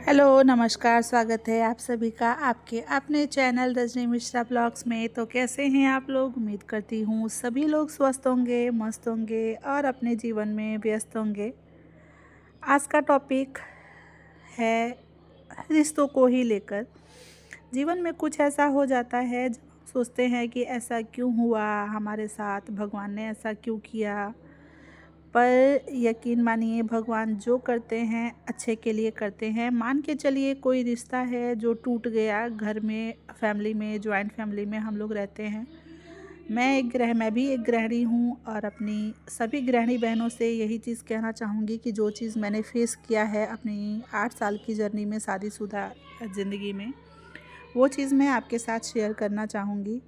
Hello नमस्कार, स्वागत है आप सभी का आपके अपने चैनल रजनी मिश्रा ब्लॉग्स में। तो कैसे हैं आप लोग? उम्मीद करती हूँ सभी लोग स्वस्थ होंगे, मस्त होंगे और अपने जीवन में व्यस्त होंगे। आज का टॉपिक है रिश्तों को ही लेकर। जीवन में कुछ ऐसा हो जाता है जब हम सोचते हैं कि ऐसा क्यों हुआ हमारे साथ, भगवान ने ऐसा क्यों किया। पर यकीन मानिए, भगवान जो करते हैं अच्छे के लिए करते हैं। मान के चलिए कोई रिश्ता है जो टूट गया, घर में, फैमिली में, जॉइंट फैमिली में हम लोग रहते हैं। मैं भी एक गृहिणी हूँ और अपनी सभी गृहिणी बहनों से यही चीज़ कहना चाहूँगी कि जो चीज़ मैंने फेस किया है अपनी 8 साल की जर्नी में, शादीशुदा ज़िंदगी में, वो चीज़ मैं आपके साथ शेयर करना चाहूँगी।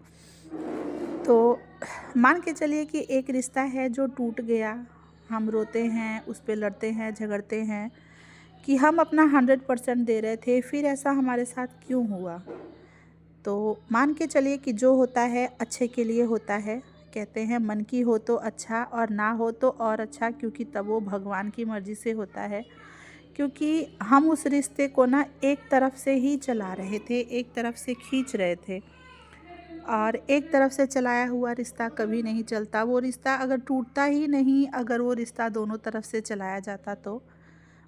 तो मान के चलिए कि एक रिश्ता है जो टूट गया। हम रोते हैं, उस पे लड़ते हैं, झगड़ते हैं कि हम अपना 100% दे रहे थे, फिर ऐसा हमारे साथ क्यों हुआ। तो मान के चलिए कि जो होता है अच्छे के लिए होता है। कहते हैं मन की हो तो अच्छा और ना हो तो और अच्छा, क्योंकि तब वो भगवान की मर्ज़ी से होता है। क्योंकि हम उस रिश्ते को ना एक तरफ से ही चला रहे थे, एक तरफ से खींच रहे थे और एक तरफ से चलाया हुआ रिश्ता कभी नहीं चलता। वो रिश्ता अगर टूटता ही नहीं, अगर वो रिश्ता दोनों तरफ से चलाया जाता तो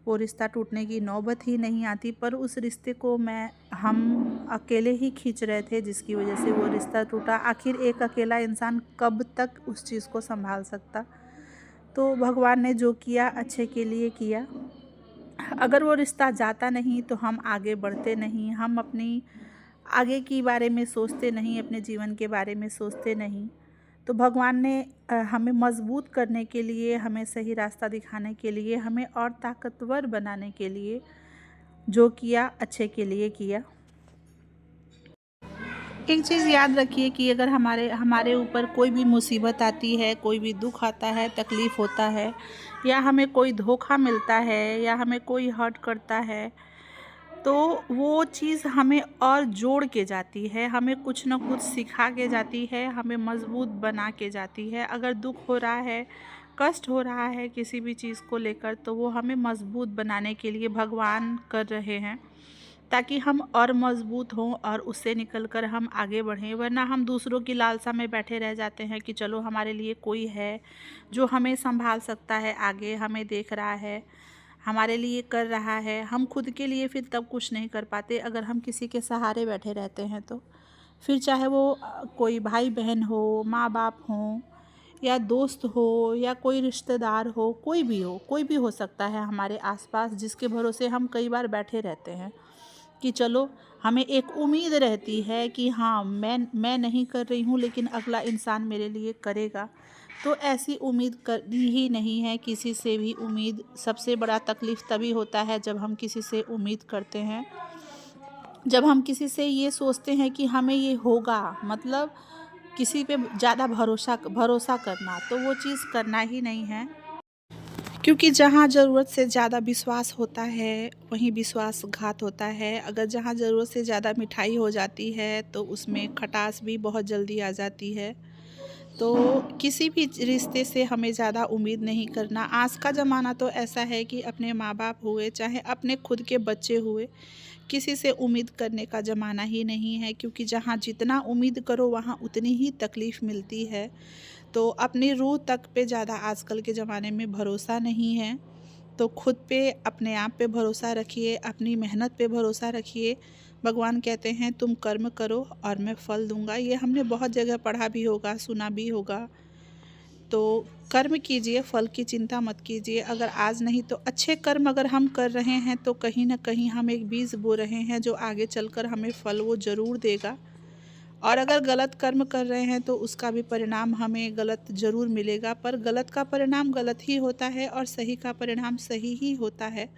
वो रिश्ता टूटने की नौबत ही नहीं आती। पर उस रिश्ते को हम अकेले ही खींच रहे थे, जिसकी वजह से वो रिश्ता टूटा। आखिर एक अकेला इंसान कब तक उस चीज़ को संभाल सकता। तो भगवान ने जो किया अच्छे के लिए किया। अगर वो रिश्ता जाता नहीं तो हम आगे बढ़ते नहीं, हम अपनी आगे की बारे में सोचते नहीं, अपने जीवन के बारे में सोचते नहीं। तो भगवान ने हमें मजबूत करने के लिए, हमें सही रास्ता दिखाने के लिए, हमें और ताकतवर बनाने के लिए जो किया अच्छे के लिए किया। एक चीज़ याद रखिए कि अगर हमारे हमारे ऊपर कोई भी मुसीबत आती है, कोई भी दुख आता है, तकलीफ़ होता है, या हमें कोई धोखा मिलता है, या हमें कोई हर्ट करता है, तो वो चीज़ हमें और जोड़ के जाती है, हमें कुछ ना कुछ सिखा के जाती है, हमें मजबूत बना के जाती है। अगर दुख हो रहा है, कष्ट हो रहा है किसी भी चीज़ को लेकर, तो वो हमें मजबूत बनाने के लिए भगवान कर रहे हैं, ताकि हम और मजबूत हों और उससे निकल कर हम आगे बढ़ें। वरना हम दूसरों की लालसा में बैठे रह जाते हैं कि चलो हमारे लिए कोई है जो हमें संभाल सकता है, आगे हमें देख रहा है, हमारे लिए कर रहा है। हम खुद के लिए फिर तब कुछ नहीं कर पाते अगर हम किसी के सहारे बैठे रहते हैं तो। फिर चाहे वो कोई भाई बहन हो, माँ बाप हों, या दोस्त हो, या कोई रिश्तेदार हो, कोई भी हो सकता है हमारे आसपास, जिसके भरोसे हम कई बार बैठे रहते हैं कि चलो हमें एक उम्मीद रहती है कि हाँ, मैं नहीं कर रही हूँ लेकिन अगला इंसान मेरे लिए करेगा। तो ऐसी उम्मीद करनी ही नहीं है किसी से भी। उम्मीद, सबसे बड़ा तकलीफ़ तभी होता है जब हम किसी से उम्मीद करते हैं, जब हम किसी से ये सोचते हैं कि हमें ये होगा, मतलब किसी पे ज़्यादा भरोसा भरोसा करना, तो वो चीज़ करना ही नहीं है। क्योंकि जहाँ ज़रूरत से ज़्यादा विश्वास होता है वहीं विश्वासघात होता है। अगर जहाँ ज़रूरत से ज़्यादा मिठाई हो जाती है तो उसमें खटास भी बहुत जल्दी आ जाती है। तो किसी भी रिश्ते से हमें ज़्यादा उम्मीद नहीं करना। आज का ज़माना तो ऐसा है कि अपने माँ बाप हुए, चाहे अपने खुद के बच्चे हुए, किसी से उम्मीद करने का ज़माना ही नहीं है। क्योंकि जहाँ जितना उम्मीद करो वहाँ उतनी ही तकलीफ़ मिलती है। तो अपनी रूह तक पे ज़्यादा आजकल के ज़माने में भरोसा नहीं है। तो खुद पे, अपने आप पे भरोसा रखिए, अपनी मेहनत पे भरोसा रखिए। भगवान कहते हैं तुम कर्म करो और मैं फल दूंगा। ये हमने बहुत जगह पढ़ा भी होगा, सुना भी होगा। तो कर्म कीजिए, फल की चिंता मत कीजिए। अगर आज नहीं तो अच्छे कर्म अगर हम कर रहे हैं तो कहीं ना कहीं हम एक बीज बो रहे हैं जो आगे चलकर हमें फल वो ज़रूर देगा। और अगर गलत कर्म कर रहे हैं तो उसका भी परिणाम हमें गलत ज़रूर मिलेगा। पर गलत का परिणाम गलत ही होता है और सही का परिणाम सही ही होता है।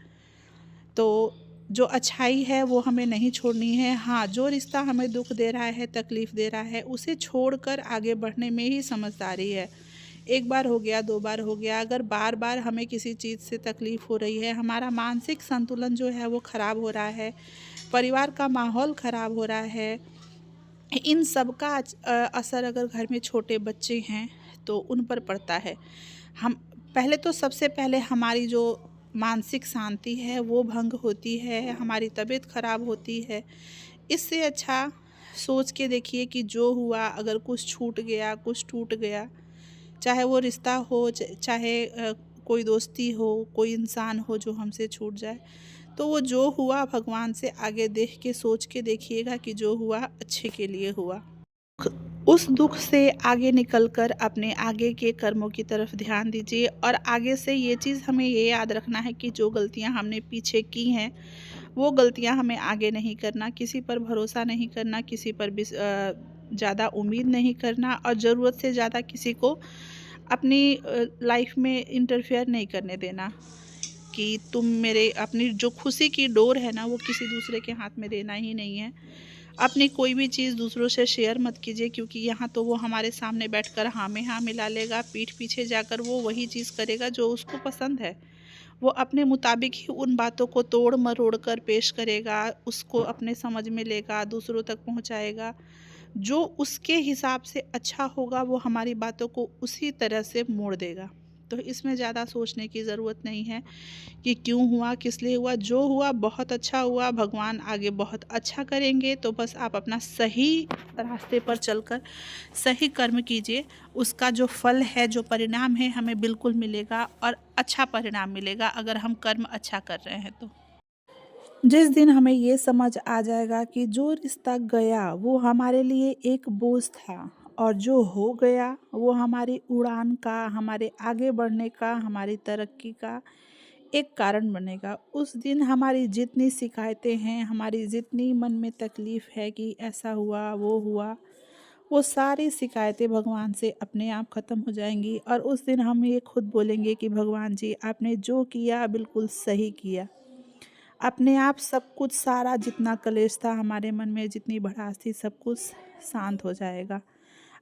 तो जो अच्छाई है वो हमें नहीं छोड़नी है। हाँ, जो रिश्ता हमें दुख दे रहा है, तकलीफ़ दे रहा है, उसे छोड़कर आगे बढ़ने में ही समझदारी है। एक बार हो गया, दो बार हो गया, अगर बार बार हमें किसी चीज़ से तकलीफ़ हो रही है, हमारा मानसिक संतुलन जो है वो ख़राब हो रहा है, परिवार का माहौल ख़राब हो रहा है, इन सब का असर अगर घर में छोटे बच्चे हैं तो उन पर पड़ता है। हम पहले तो, सबसे पहले हमारी जो मानसिक शांति है वो भंग होती है, हमारी तबीयत खराब होती है। इससे अच्छा सोच के देखिए कि जो हुआ, अगर कुछ छूट गया, कुछ टूट गया, चाहे वो रिश्ता हो, चाहे कोई दोस्ती हो, कोई इंसान हो जो हमसे छूट जाए, तो वो जो हुआ भगवान से आगे देख के सोच के देखिएगा कि जो हुआ अच्छे के लिए हुआ। उस दुख से आगे निकलकर अपने आगे के कर्मों की तरफ ध्यान दीजिए। और आगे से ये चीज़ हमें ये याद रखना है कि जो गलतियां हमने पीछे की हैं वो गलतियां हमें आगे नहीं करना, किसी पर भरोसा नहीं करना, किसी पर भी ज़्यादा उम्मीद नहीं करना, और ज़रूरत से ज़्यादा किसी को अपनी लाइफ में इंटरफेयर नहीं करने देना कि तुम मेरे, अपनी जो खुशी की डोर है ना वो किसी दूसरे के हाथ में देना ही नहीं है। अपनी कोई भी चीज़ दूसरों से शेयर मत कीजिए, क्योंकि यहाँ तो वो हमारे सामने बैठकर हाँ में हाँ मिला लेगा, पीठ पीछे जाकर वो वही चीज़ करेगा जो उसको पसंद है। वो अपने मुताबिक ही उन बातों को तोड़ मरोड़ कर पेश करेगा, उसको अपने समझ में लेगा, दूसरों तक पहुँचाएगा। जो उसके हिसाब से अच्छा होगा वो हमारी बातों को उसी तरह से मोड़ देगा। तो इसमें ज़्यादा सोचने की ज़रूरत नहीं है कि क्यों हुआ, किस लिए हुआ। जो हुआ बहुत अच्छा हुआ, भगवान आगे बहुत अच्छा करेंगे। तो बस आप अपना सही रास्ते पर चलकर सही कर्म कीजिए, उसका जो फल है, जो परिणाम है, हमें बिल्कुल मिलेगा, और अच्छा परिणाम मिलेगा अगर हम कर्म अच्छा कर रहे हैं तो। जिस दिन हमें ये समझ आ जाएगा कि जो रिश्ता गया वो हमारे लिए एक बोझ था, और जो हो गया वो हमारी उड़ान का, हमारे आगे बढ़ने का, हमारी तरक्की का एक कारण बनेगा, उस दिन हमारी जितनी शिकायतें हैं, हमारी जितनी मन में तकलीफ़ है कि ऐसा हुआ, वो सारी शिकायतें भगवान से अपने आप ख़त्म हो जाएंगी। और उस दिन हम ये खुद बोलेंगे कि भगवान जी, आपने जो किया बिल्कुल सही किया। अपने आप सब कुछ, सारा जितना कलेश था हमारे मन में, जितनी भड़ास थी, सब कुछ शांत हो जाएगा।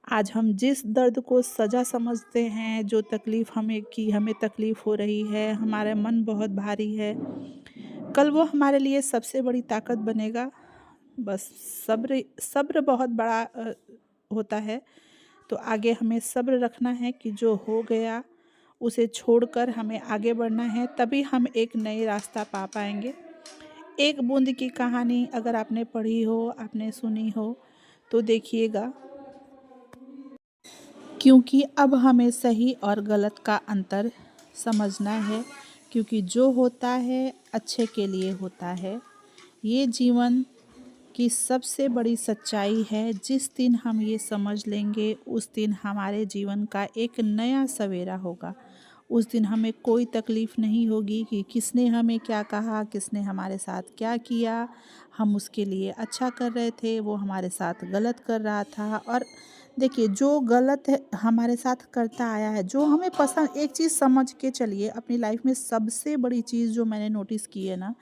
आज हम जिस दर्द को सज़ा समझते हैं, जो तकलीफ़ हमें तकलीफ़ हो रही है, हमारा मन बहुत भारी है, कल वो हमारे लिए सबसे बड़ी ताकत बनेगा। बस सब्र सब्र बहुत बड़ा होता है। तो आगे हमें सब्र रखना है कि जो हो गया उसे छोड़कर हमें आगे बढ़ना है, तभी हम एक नई रास्ता पा पाएंगे। एक बूंद की कहानी अगर आपने पढ़ी हो, आपने सुनी हो, तो देखिएगा, क्योंकि अब हमें सही और गलत का अंतर समझना है, क्योंकि जो होता है अच्छे के लिए होता है। ये जीवन की सबसे बड़ी सच्चाई है। जिस दिन हम ये समझ लेंगे उस दिन हमारे जीवन का एक नया सवेरा होगा। उस दिन हमें कोई तकलीफ़ नहीं होगी कि किसने हमें क्या कहा, किसने हमारे साथ क्या किया। हम उसके लिए अच्छा कर रहे थे, वो हमारे साथ गलत कर रहा था। और देखिए, जो गलत है हमारे साथ करता आया है, जो हमें पसंद, एक चीज़ समझ के चलिए अपनी लाइफ में, सबसे बड़ी चीज़ जो मैंने नोटिस की है ना,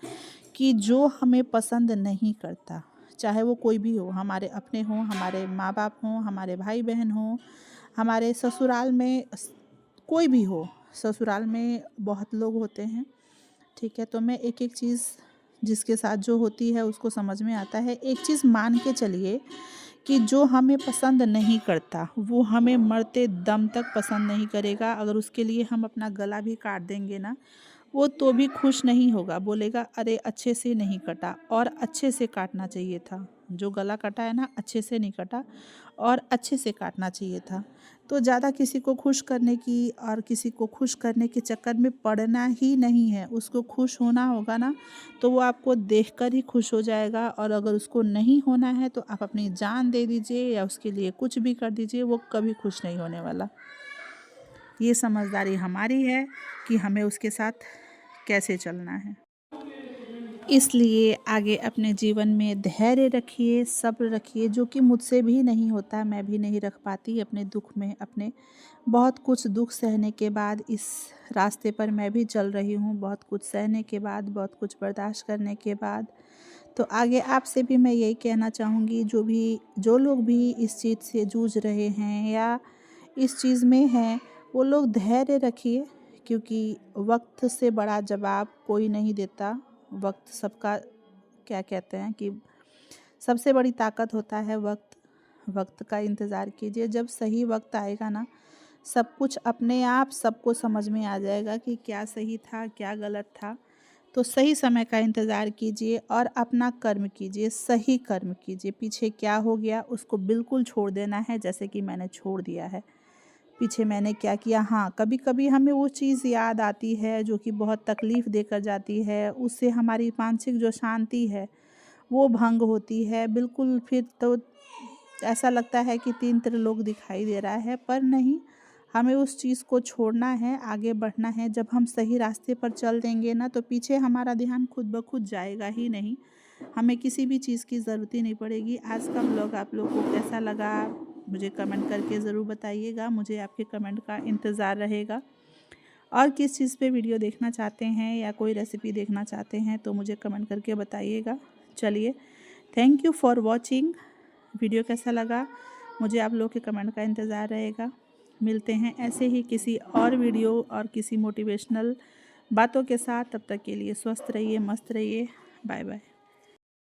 कि जो हमें पसंद नहीं करता, चाहे वो कोई भी हो, हमारे अपने हों, हमारे माँ बाप हों, हमारे भाई बहन हों, हमारे ससुराल में कोई भी हो, ससुराल में बहुत लोग होते हैं, ठीक है। तो मैं एक एक चीज़ जिसके साथ जो होती है उसको समझ में आता है। एक चीज़ मान के चलिए कि जो हमें पसंद नहीं करता वो हमें मरते दम तक पसंद नहीं करेगा। अगर उसके लिए हम अपना गला भी काट देंगे ना, वो तो भी खुश नहीं होगा, बोलेगा अरे अच्छे से नहीं कटा, और अच्छे से काटना चाहिए था। जो गला कटा है ना, अच्छे से नहीं कटा, और अच्छे से काटना चाहिए था। तो ज़्यादा किसी को खुश करने की और किसी को खुश करने के चक्कर में पड़ना ही नहीं है। उसको खुश होना होगा ना, तो वो आपको देखकर ही खुश हो जाएगा। और अगर उसको नहीं होना है तो आप अपनी जान दे दीजिए या उसके लिए कुछ भी कर दीजिए, वो कभी खुश नहीं होने वाला। ये समझदारी हमारी है कि हमें उसके साथ कैसे चलना है। इसलिए आगे अपने जीवन में धैर्य रखिए, सब्र रखिए, जो कि मुझसे भी नहीं होता, मैं भी नहीं रख पाती अपने दुख में। अपने बहुत कुछ दुख सहने के बाद इस रास्ते पर मैं भी चल रही हूँ, बहुत कुछ सहने के बाद, बहुत कुछ बर्दाश्त करने के बाद। तो आगे आपसे भी मैं यही कहना चाहूँगी, जो लोग भी इस चीज़ से जूझ रहे हैं या इस चीज़ में हैं, वो लोग धैर्य रखिए, क्योंकि वक्त से बड़ा जवाब कोई नहीं देता। वक्त सबका, क्या कहते हैं कि सबसे बड़ी ताकत होता है वक्त। वक्त का इंतज़ार कीजिए, जब सही वक्त आएगा ना, सब कुछ अपने आप सबको समझ में आ जाएगा कि क्या सही था, क्या गलत था। तो सही समय का इंतज़ार कीजिए और अपना कर्म कीजिए, सही कर्म कीजिए। पीछे क्या हो गया उसको बिल्कुल छोड़ देना है, जैसे कि मैंने छोड़ दिया है। पीछे मैंने क्या किया, हाँ, कभी-कभी हमें वो चीज़ याद आती है जो कि बहुत तकलीफ़ देकर जाती है, उससे हमारी मानसिक जो शांति है वो भंग होती है। बिल्कुल फिर तो ऐसा लगता है कि तीन त्रिलोक दिखाई दे रहा है, पर नहीं, हमें उस चीज़ को छोड़ना है, आगे बढ़ना है। जब हम सही रास्ते पर चल देंगे ना, तो पीछे हमारा ध्यान खुद ब खुद जाएगा ही नहीं। हमें किसी भी चीज़ की ज़रूरत ही नहीं पड़ेगी। आज का व्लॉग आप लोगों को कैसा लगा मुझे कमेंट करके ज़रूर बताइएगा। मुझे आपके कमेंट का इंतज़ार रहेगा। और किस चीज़ पे वीडियो देखना चाहते हैं या कोई रेसिपी देखना चाहते हैं तो मुझे कमेंट करके बताइएगा। चलिए, thank you for watching. Video कैसा लगा मुझे आप लोग के कमेंट का इंतज़ार रहेगा। मिलते हैं ऐसे ही किसी और वीडियो और किसी मोटिवेशनल बातों के साथ। तब तक के लिए स्वस्थ रहिए, मस्त रहिए। Bye bye.